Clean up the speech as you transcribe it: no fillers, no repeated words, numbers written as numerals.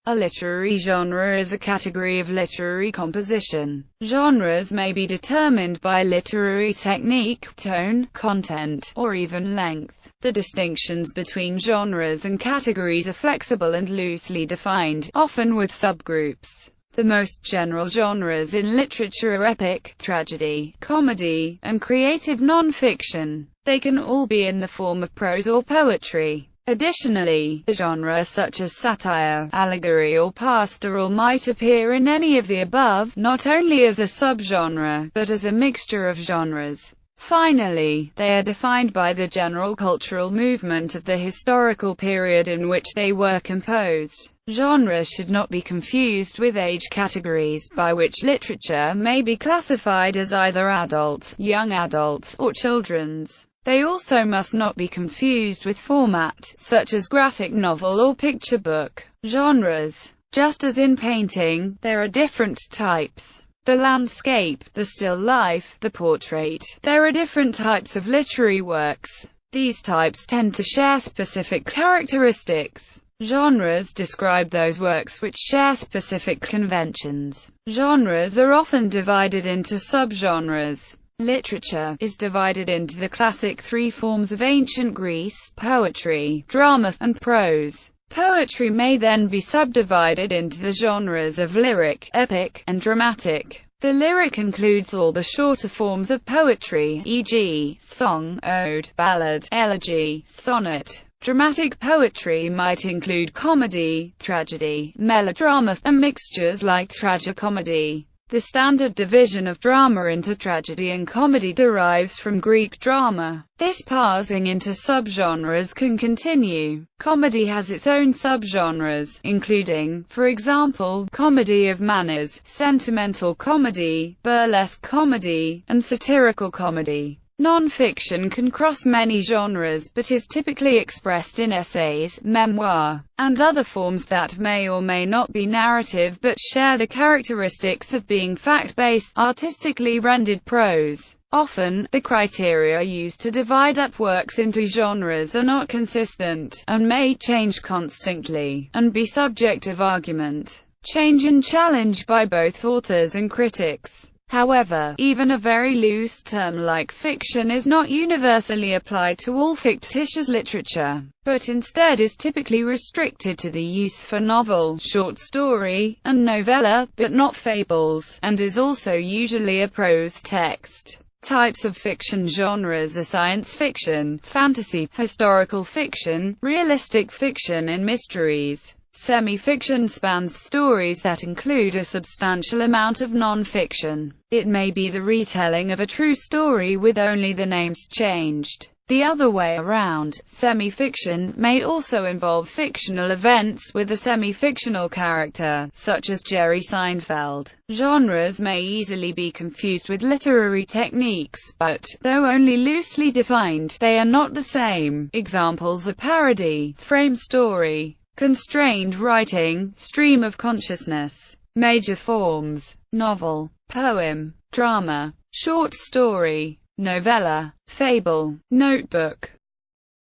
A literary genre is a category of literary composition. Genres may be determined by literary technique, tone, content, or even length. The distinctions between genres and categories are flexible and loosely defined, often with subgroups. The most general genres in literature are epic, tragedy, comedy, and creative nonfiction. They can all be in the form of prose or poetry. Additionally, genres such as satire, allegory, or pastoral might appear in any of the above, not only as a subgenre, but as a mixture of genres. Finally, they are defined by the general cultural movement of the historical period in which they were composed. Genres should not be confused with age categories, by which literature may be classified as either adult, young adult, or children's. They also must not be confused with format, such as graphic novel or picture book. Genres. Just as in painting, there are different types. The landscape, the still life, the portrait. There are different types of literary works. These types tend to share specific characteristics. Genres describe those works which share specific conventions. Genres are often divided into subgenres. Literature is divided into the classic three forms of ancient Greece: poetry, drama, and prose. Poetry may then be subdivided into the genres of lyric, epic, and dramatic. The lyric includes all the shorter forms of poetry, e.g., song, ode, ballad, elegy, sonnet. Dramatic poetry might include comedy, tragedy, melodrama, and mixtures like tragicomedy. The standard division of drama into tragedy and comedy derives from Greek drama. This parsing into subgenres can continue. Comedy has its own subgenres, including, for example, comedy of manners, sentimental comedy, burlesque comedy, and satirical comedy. Nonfiction can cross many genres but is typically expressed in essays, memoir, and other forms that may or may not be narrative but share the characteristics of being fact-based, artistically rendered prose. Often, the criteria used to divide up works into genres are not consistent, and may change constantly, and be subject of argument, change and challenge by both authors and critics. However, even a very loose term like fiction is not universally applied to all fictitious literature, but instead is typically restricted to the use for novel, short story, and novella, but not fables, and is also usually a prose text. Types of fiction genres are science fiction, fantasy, historical fiction, realistic fiction, and mysteries. Semi-fiction spans stories that include a substantial amount of non-fiction. It may be the retelling of a true story with only the names changed. The other way around, semi-fiction may also involve fictional events with a semi-fictional character, such as Jerry Seinfeld. Genres may easily be confused with literary techniques, but, though only loosely defined, they are not the same. Examples are parody, frame story, constrained writing, stream of consciousness. Major forms: novel, poem, drama, short story, novella, fable, notebook.